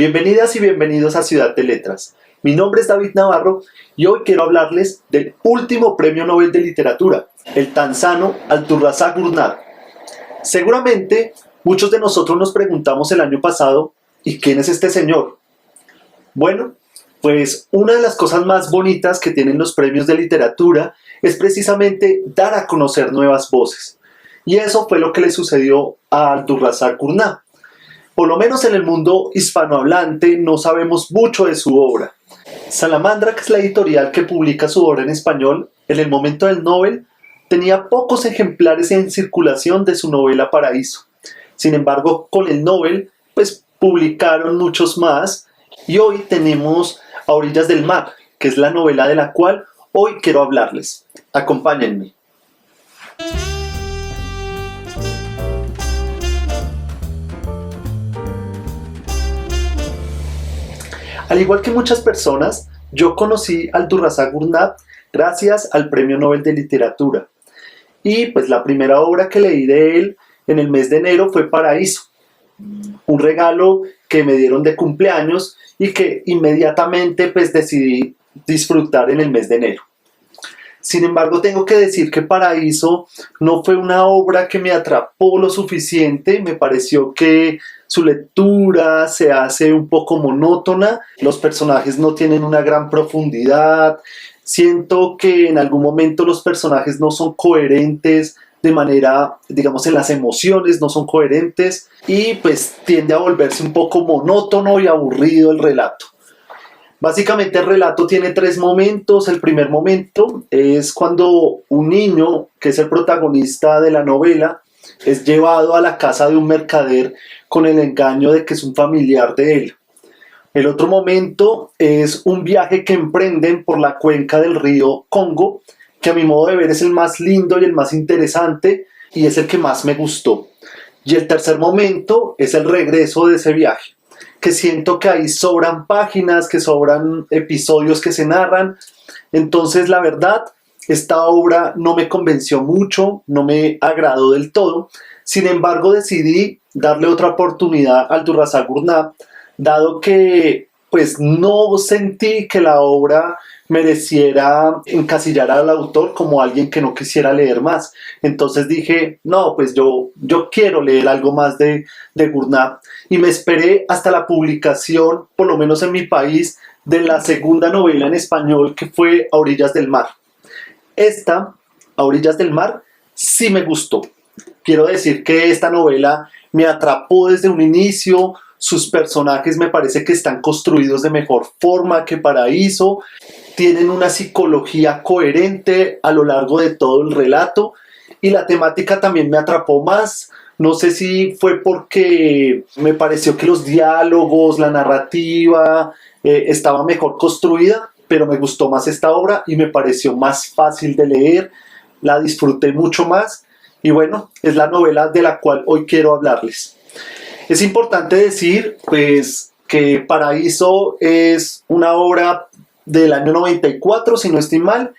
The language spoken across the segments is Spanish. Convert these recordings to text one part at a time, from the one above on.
Bienvenidas y bienvenidos a Ciudad de Letras. Mi nombre es David Navarro y hoy quiero hablarles del último premio Nobel de Literatura, el tanzano Abdulrazak Gurnah. Seguramente muchos de nosotros nos preguntamos el año pasado, ¿y quién es este señor? Bueno, pues una de las cosas más bonitas que tienen los premios de literatura es precisamente dar a conocer nuevas voces. Y eso fue lo que le sucedió a Abdulrazak Gurnah. Por lo menos en el mundo hispanohablante no sabemos mucho de su obra. Salamandra, que es la editorial que publica su obra en español, en el momento del Nobel, tenía pocos ejemplares en circulación de su novela Paraíso. Sin embargo, con el Nobel, pues publicaron muchos más y hoy tenemos A Orillas del Mar, que es la novela de la cual hoy quiero hablarles. Acompáñenme. Al igual que muchas personas, yo conocí a Abdulrazak Gurnah gracias al Premio Nobel de Literatura. Y pues la primera obra que leí de él en el mes de enero fue Paraíso, un regalo que me dieron de cumpleaños y que inmediatamente pues decidí disfrutar en el mes de enero. Sin embargo, tengo que decir que Paraíso no fue una obra que me atrapó lo suficiente. Me pareció que su lectura se hace un poco monótona, los personajes no tienen una gran profundidad, siento que en algún momento los personajes no son coherentes de manera, digamos, en las emociones no son coherentes y pues tiende a volverse un poco monótono y aburrido el relato. Básicamente el relato tiene tres momentos. El primer momento es cuando un niño, que es el protagonista de la novela, es llevado a la casa de un mercader con el engaño de que es un familiar de él. El otro momento es un viaje que emprenden por la cuenca del río Congo, que a mi modo de ver es el más lindo y el más interesante y es el que más me gustó. Y el tercer momento es el regreso de ese viaje, que siento que ahí sobran páginas, que sobran episodios que se narran. Entonces, la verdad, esta obra no me convenció mucho, no me agradó del todo. Sin embargo, decidí darle otra oportunidad a Abdulrazak Gurnah, dado que pues no sentí que la obra mereciera encasillar al autor como alguien que no quisiera leer más. Entonces dije, no, pues yo quiero leer algo más de Gurnah y me esperé hasta la publicación, por lo menos en mi país, de la segunda novela en español que fue A Orillas del Mar. Esta, A Orillas del Mar, sí me gustó. Quiero decir que esta novela me atrapó desde un inicio. Sus personajes me parece que están construidos de mejor forma que Paraíso. Tienen una psicología coherente a lo largo de todo el relato. Y la temática también me atrapó más. No sé si fue porque me pareció que los diálogos, la narrativa estaba mejor construida, pero me gustó más esta obra y me pareció más fácil de leer. La disfruté mucho más. Y bueno, es la novela de la cual hoy quiero hablarles. Es importante decir, pues, que Paraíso es una obra del año 94, si no estoy mal,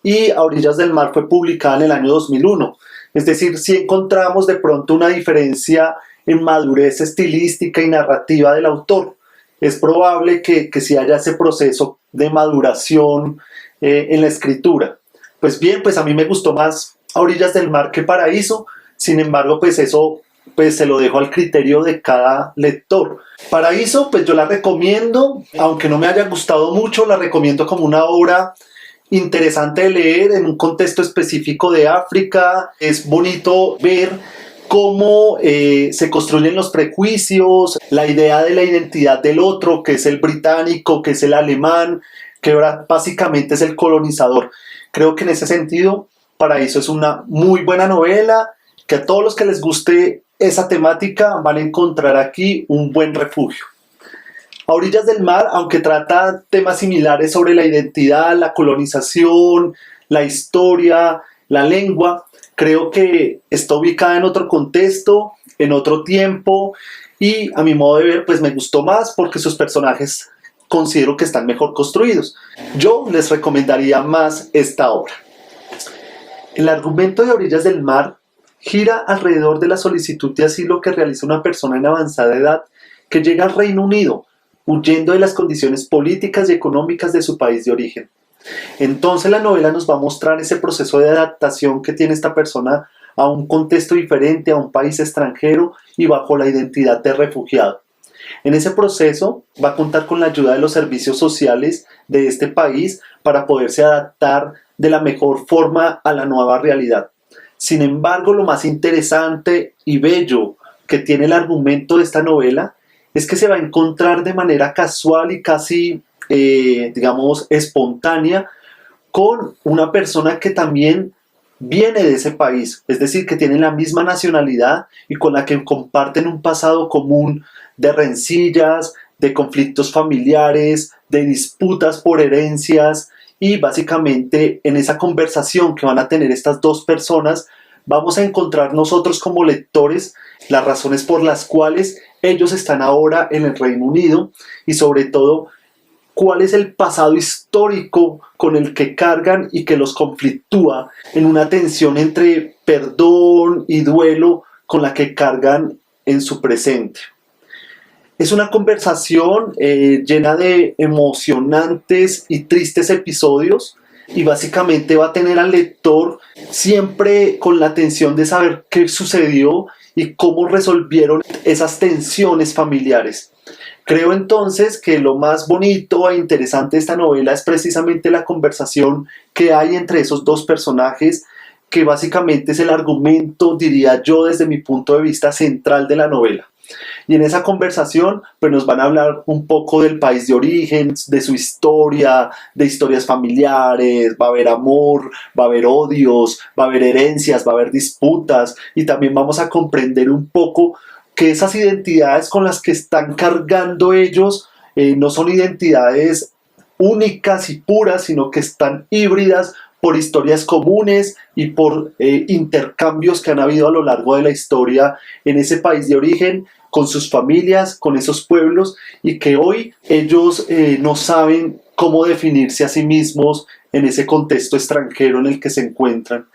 y A Orillas del Mar fue publicada en el año 2001. Es decir, si encontramos de pronto una diferencia en madurez estilística y narrativa del autor. Es probable que sí haya ese proceso de maduración en la escritura. Pues bien, pues a mí me gustó más A Orillas del Mar que Paraíso. Sin embargo, pues eso pues se lo dejo al criterio de cada lector. Paraíso, pues yo la recomiendo, aunque no me haya gustado mucho, la recomiendo como una obra interesante de leer en un contexto específico de África. Es bonito ver cómo se construyen los prejuicios, la idea de la identidad del otro, que es el británico, que es el alemán, que básicamente es el colonizador. Creo que en ese sentido, Paraíso es una muy buena novela, que a todos los que les guste esa temática van a encontrar aquí un buen refugio. A Orillas del Mar, aunque trata temas similares sobre la identidad, la colonización, la historia, la lengua, creo que está ubicada en otro contexto, en otro tiempo, y a mi modo de ver, pues me gustó más porque sus personajes considero que están mejor construidos. Yo les recomendaría más esta obra. El argumento de A Orillas del Mar gira alrededor de la solicitud de asilo que realiza una persona en avanzada edad que llega al Reino Unido huyendo de las condiciones políticas y económicas de su país de origen. Entonces la novela nos va a mostrar ese proceso de adaptación que tiene esta persona a un contexto diferente, a un país extranjero y bajo la identidad de refugiado. En ese proceso va a contar con la ayuda de los servicios sociales de este país para poderse adaptar de la mejor forma a la nueva realidad. Sin embargo, lo más interesante y bello que tiene el argumento de esta novela es que se va a encontrar de manera casual y casi, digamos, espontánea con una persona que también viene de ese país, es decir, que tiene la misma nacionalidad y con la que comparten un pasado común de rencillas, de conflictos familiares, de disputas por herencias y básicamente en esa conversación que van a tener estas dos personas vamos a encontrar nosotros como lectores las razones por las cuales ellos están ahora en el Reino Unido y sobre todo cuál es el pasado histórico con el que cargan y que los conflictúa en una tensión entre perdón y duelo con la que cargan en su presente. Es una conversación llena de emocionantes y tristes episodios y básicamente va a tener al lector siempre con la tensión de saber qué sucedió y cómo resolvieron esas tensiones familiares. Creo entonces que lo más bonito e interesante de esta novela es precisamente la conversación que hay entre esos dos personajes, que básicamente es el argumento, diría yo, desde mi punto de vista central de la novela. Y en esa conversación pues nos van a hablar un poco del país de origen, de su historia, de historias familiares, va a haber amor, va a haber odios, va a haber herencias, va a haber disputas y también vamos a comprender un poco que esas identidades con las que están cargando ellos no son identidades únicas y puras, sino que están híbridas por historias comunes y por intercambios que han habido a lo largo de la historia en ese país de origen, con sus familias, con esos pueblos, y que hoy ellos no saben cómo definirse a sí mismos en ese contexto extranjero en el que se encuentran.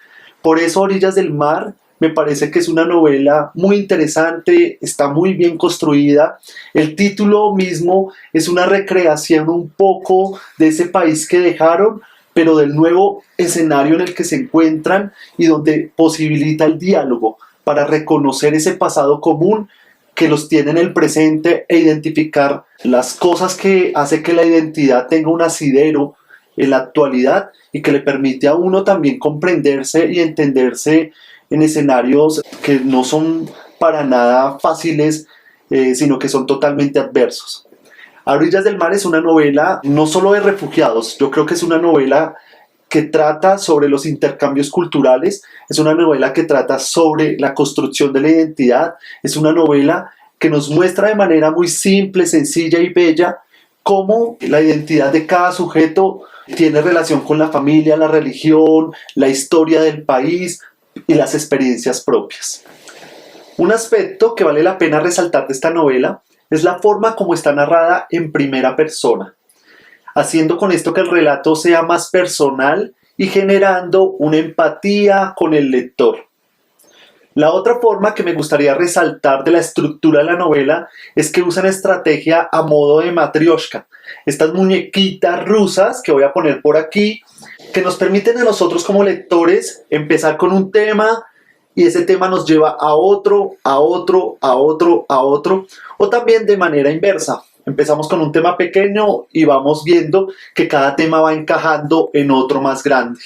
Por eso Orillas del Mar me parece que es una novela muy interesante, está muy bien construida. El título mismo es una recreación un poco de ese país que dejaron, pero del nuevo escenario en el que se encuentran y donde posibilita el diálogo para reconocer ese pasado común que los tiene en el presente e identificar las cosas que hace que la identidad tenga un asidero en la actualidad y que le permite a uno también comprenderse y entenderse en escenarios que no son para nada fáciles, sino que son totalmente adversos. A Orillas del Mar es una novela no solo de refugiados, yo creo que es una novela que trata sobre los intercambios culturales, es una novela que trata sobre la construcción de la identidad, es una novela que nos muestra de manera muy simple, sencilla y bella cómo la identidad de cada sujeto tiene relación con la familia, la religión, la historia del país y las experiencias propias. Un aspecto que vale la pena resaltar de esta novela es la forma como está narrada en primera persona, haciendo con esto que el relato sea más personal y generando una empatía con el lector. La otra forma que me gustaría resaltar de la estructura de la novela es que usan estrategia a modo de matrioshka, estas muñequitas rusas que voy a poner por aquí, que nos permiten a nosotros como lectores empezar con un tema y ese tema nos lleva a otro, a otro, a otro, a otro, o también de manera inversa. Empezamos con un tema pequeño y vamos viendo que cada tema va encajando en otro más grande.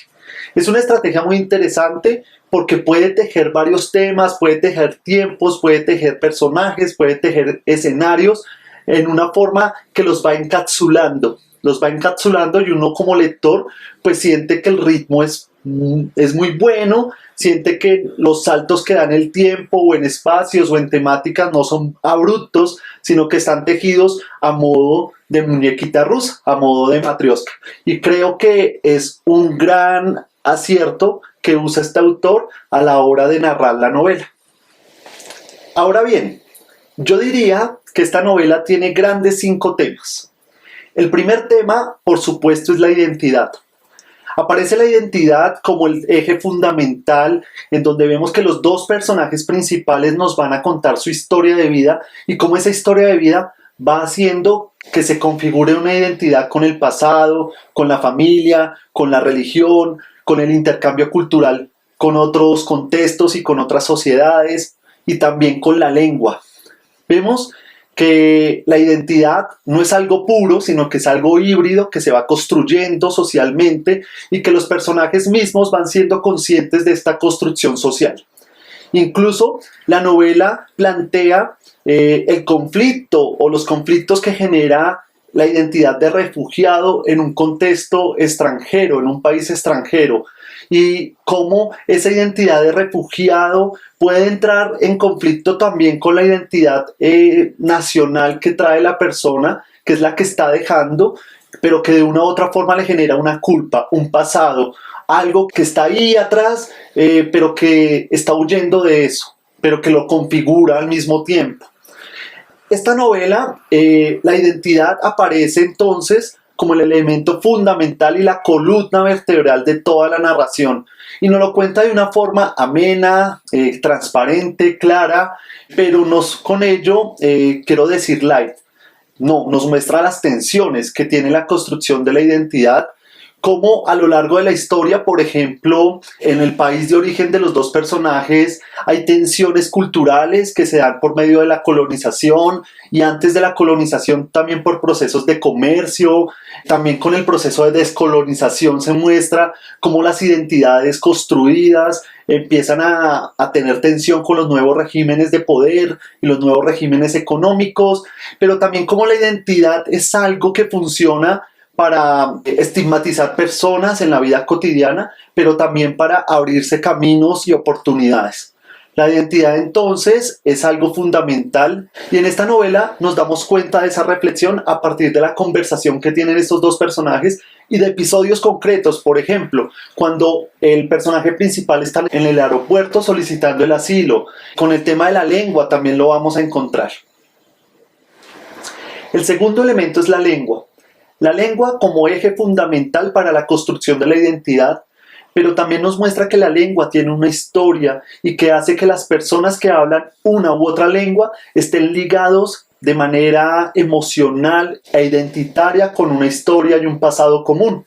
Es una estrategia muy interesante porque puede tejer varios temas, puede tejer tiempos, puede tejer personajes, puede tejer escenarios en una forma que los va encapsulando y uno como lector pues siente que el ritmo es muy bueno, siente que los saltos que dan el tiempo o en espacios o en temáticas no son abruptos, sino que están tejidos a modo de muñequita rusa, a modo de matrioshka. Y creo que es un gran acierto que usa este autor a la hora de narrar la novela. Ahora bien, yo diría que esta novela tiene grandes 5 temas. El primer tema, por supuesto, es la identidad. Aparece la identidad como el eje fundamental en donde vemos que los dos personajes principales nos van a contar su historia de vida y cómo esa historia de vida va haciendo que se configure una identidad con el pasado, con la familia, con la religión, con el intercambio cultural, con otros contextos y con otras sociedades, y también con la lengua. Vemos que la identidad no es algo puro, sino que es algo híbrido que se va construyendo socialmente y que los personajes mismos van siendo conscientes de esta construcción social. Incluso la novela plantea el conflicto o los conflictos que genera la identidad de refugiado en un contexto extranjero, en un país extranjero, y cómo esa identidad de refugiado puede entrar en conflicto también con la identidad nacional que trae la persona, que es la que está dejando, pero que de una u otra forma le genera una culpa, un pasado, algo que está ahí atrás, pero que está huyendo de eso, pero que lo configura al mismo tiempo. Esta novela, la identidad aparece entonces como el elemento fundamental y la columna vertebral de toda la narración. Y nos lo cuenta de una forma amena, transparente, clara, pero con ello, quiero decir light. No, nos muestra las tensiones que tiene la construcción de la identidad, como a lo largo de la historia, por ejemplo, en el país de origen de los dos personajes hay tensiones culturales que se dan por medio de la colonización, y antes de la colonización también por procesos de comercio. También con el proceso de descolonización se muestra cómo las identidades construidas empiezan a tener tensión con los nuevos regímenes de poder y los nuevos regímenes económicos, pero también cómo la identidad es algo que funciona para estigmatizar personas en la vida cotidiana, pero también para abrirse caminos y oportunidades. La identidad entonces es algo fundamental, y en esta novela nos damos cuenta de esa reflexión a partir de la conversación que tienen estos dos personajes y de episodios concretos. Por ejemplo, cuando el personaje principal está en el aeropuerto solicitando el asilo. Con el tema de la lengua también lo vamos a encontrar. El segundo elemento es la lengua. La lengua como eje fundamental para la construcción de la identidad, pero también nos muestra que la lengua tiene una historia y que hace que las personas que hablan una u otra lengua estén ligados de manera emocional e identitaria con una historia y un pasado común.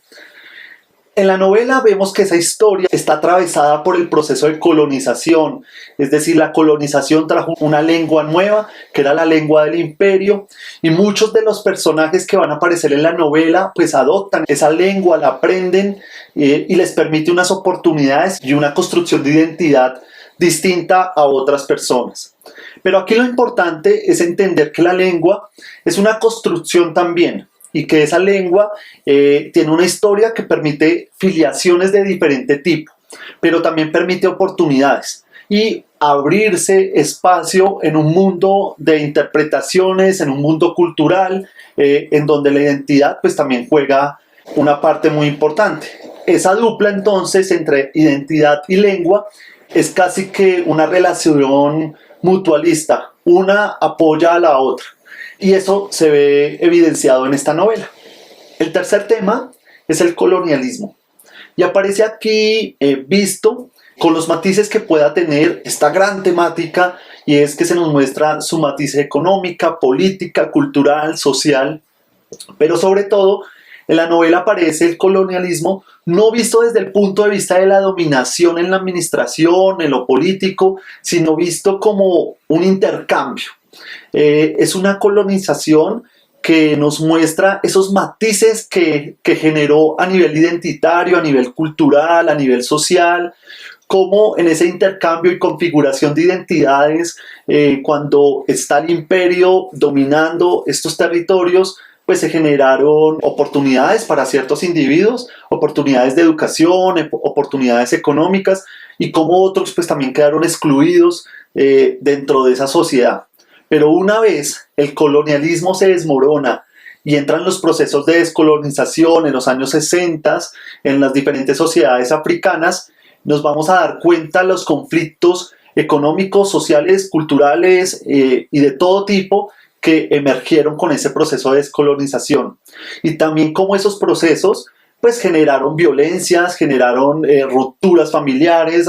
En la novela vemos que esa historia está atravesada por el proceso de colonización, es decir, la colonización trajo una lengua nueva, que era la lengua del imperio, y muchos de los personajes que van a aparecer en la novela pues adoptan esa lengua, la aprenden y les permite unas oportunidades y una construcción de identidad distinta a otras personas. Pero aquí lo importante es entender que la lengua es una construcción también, y que esa lengua tiene una historia que permite filiaciones de diferente tipo, pero también permite oportunidades y abrirse espacio en un mundo de interpretaciones, en un mundo cultural, en donde la identidad pues también juega una parte muy importante. Esa dupla entonces entre identidad y lengua es casi que una relación mutualista, una apoya a la otra. Y eso se ve evidenciado en esta novela. El tercer tema es el colonialismo. Y aparece aquí visto con los matices que pueda tener esta gran temática, y es que se nos muestra su matiz económica, política, cultural, social. Pero sobre todo, en la novela aparece el colonialismo no visto desde el punto de vista de la dominación en la administración, en lo político, sino visto como un intercambio. Es una colonización que nos muestra esos matices que generó a nivel identitario, a nivel cultural, a nivel social, cómo en ese intercambio y configuración de identidades, cuando está el imperio dominando estos territorios, pues se generaron oportunidades para ciertos individuos, oportunidades de educación, oportunidades económicas, y cómo otros pues también quedaron excluidos dentro de esa sociedad. Pero una vez el colonialismo se desmorona y entran los procesos de descolonización en los años 60 en las diferentes sociedades africanas, nos vamos a dar cuenta de los conflictos económicos, sociales, culturales y de todo tipo que emergieron con ese proceso de descolonización. Y también cómo esos procesos pues generaron violencias, generaron rupturas familiares,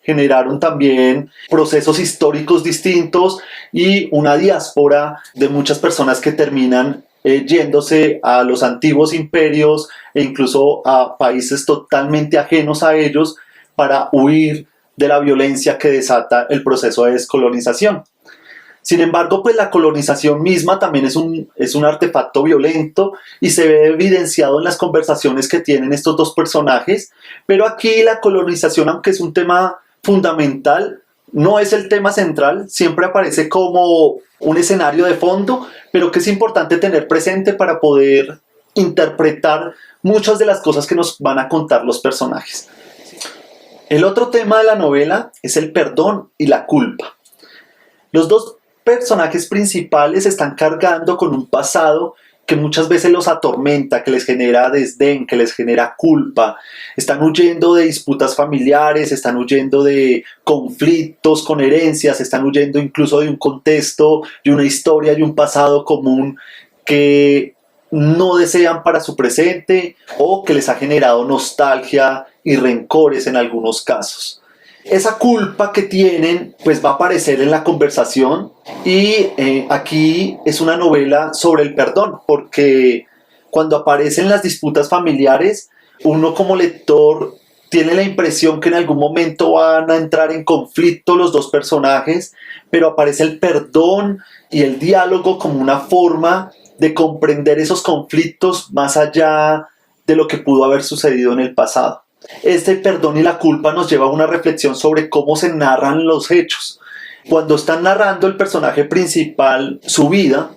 generaron también procesos históricos distintos y una diáspora de muchas personas que terminan yéndose a los antiguos imperios e incluso a países totalmente ajenos a ellos para huir de la violencia que desata el proceso de descolonización. Sin embargo, pues la colonización misma también es un artefacto violento y se ve evidenciado en las conversaciones que tienen estos dos personajes, pero aquí la colonización, aunque es un tema fundamental, no es el tema central, siempre aparece como un escenario de fondo, pero que es importante tener presente para poder interpretar muchas de las cosas que nos van a contar los personajes. El otro tema de la novela es el perdón y la culpa. Los dos personajes principales están cargando con un pasado que muchas veces los atormenta, que les genera desdén, que les genera culpa. Están huyendo de disputas familiares, están huyendo de conflictos con herencias, están huyendo incluso de un contexto, de una historia y un pasado común que no desean para su presente o que les ha generado nostalgia y rencores en algunos casos. Esa culpa que tienen pues va a aparecer en la conversación y aquí es una novela sobre el perdón, porque cuando aparecen las disputas familiares uno como lector tiene la impresión que en algún momento van a entrar en conflicto los dos personajes, pero aparece el perdón y el diálogo como una forma de comprender esos conflictos más allá de lo que pudo haber sucedido en el pasado. Este perdón y la culpa nos lleva a una reflexión sobre cómo se narran los hechos. Cuando está narrando el personaje principal su vida,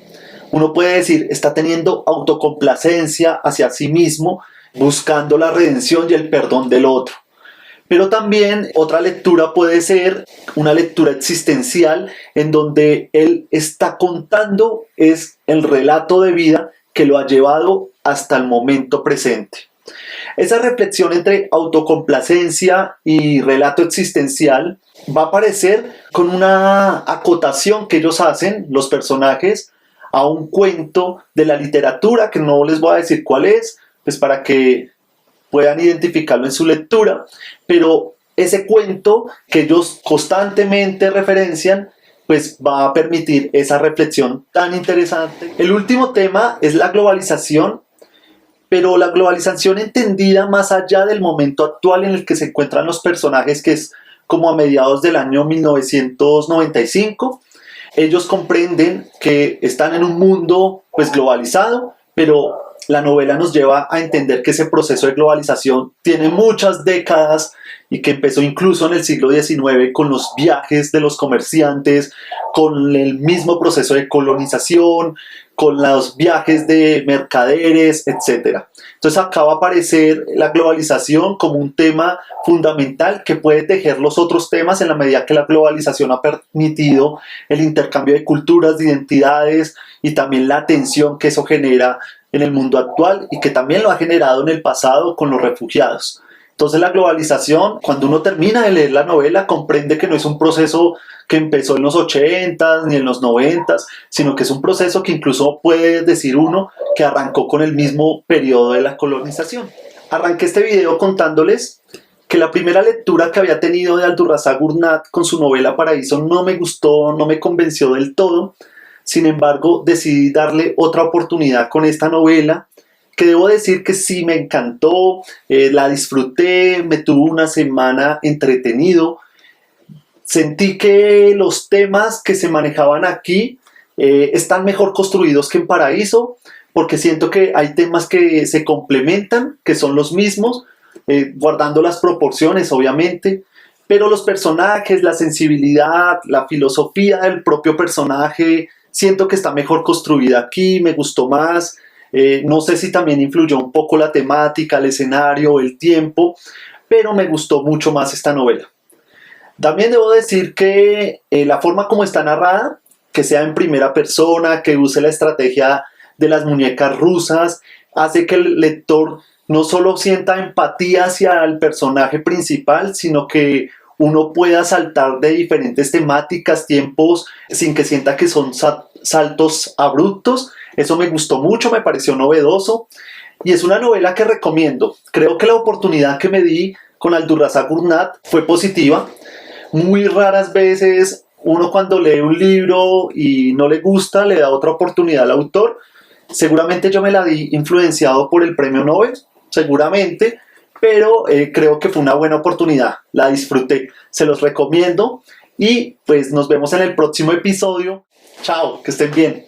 uno puede decir, está teniendo autocomplacencia hacia sí mismo, buscando la redención y el perdón del otro. Pero también otra lectura puede ser una lectura existencial en donde él está contando es el relato de vida que lo ha llevado hasta el momento presente. Esa reflexión entre autocomplacencia y relato existencial va a aparecer con una acotación que ellos hacen, los personajes, a un cuento de la literatura, que no les voy a decir cuál es, pues para que puedan identificarlo en su lectura, pero ese cuento que ellos constantemente referencian, pues va a permitir esa reflexión tan interesante. El último tema es la globalización, pero la globalización entendida más allá del momento actual en el que se encuentran los personajes, que es como a mediados del año 1995. Ellos comprenden que están en un mundo pues globalizado, pero la novela nos lleva a entender que ese proceso de globalización tiene muchas décadas y que empezó incluso en el siglo XIX con los viajes de los comerciantes, con el mismo proceso de colonización, con los viajes de mercaderes, etc. Entonces acá va a aparecer la globalización como un tema fundamental que puede tejer los otros temas en la medida que la globalización ha permitido el intercambio de culturas, de identidades y también la tensión que eso genera en el mundo actual y que también lo ha generado en el pasado con los refugiados. Entonces la globalización, cuando uno termina de leer la novela, comprende que no es un proceso que empezó en los 80s ni en los 90s, sino que es un proceso que incluso puede decir uno que arrancó con el mismo periodo de la colonización. Arranqué este video contándoles que la primera lectura que había tenido de Abdulrazak Gurnat con su novela Paraíso no me gustó, no me convenció del todo. Sin embargo, decidí darle otra oportunidad con esta novela, que debo decir que sí me encantó, la disfruté, me tuvo una semana entretenido. Sentí que los temas que se manejaban aquí están mejor construidos que en Paraíso, porque siento que hay temas que se complementan, que son los mismos, guardando las proporciones obviamente, pero los personajes, la sensibilidad, la filosofía del propio personaje, siento que está mejor construida aquí, me gustó más. No sé si también influyó un poco la temática, el escenario, el tiempo, pero me gustó mucho más esta novela. También debo decir que la forma como está narrada, que sea en primera persona, que use la estrategia de las muñecas rusas, hace que el lector no solo sienta empatía hacia el personaje principal, sino que uno pueda saltar de diferentes temáticas, tiempos, sin que sienta que son saltos abruptos. Eso me gustó mucho, me pareció novedoso y es una novela que recomiendo. Creo que la oportunidad que me di con Abdulrazak Gurnat fue positiva. Muy raras veces uno cuando lee un libro y no le gusta, le da otra oportunidad al autor. Seguramente yo me la di influenciado por el premio Nobel, seguramente, pero creo que fue una buena oportunidad, la disfruté, se los recomiendo y pues nos vemos en el próximo episodio. Chao, que estén bien.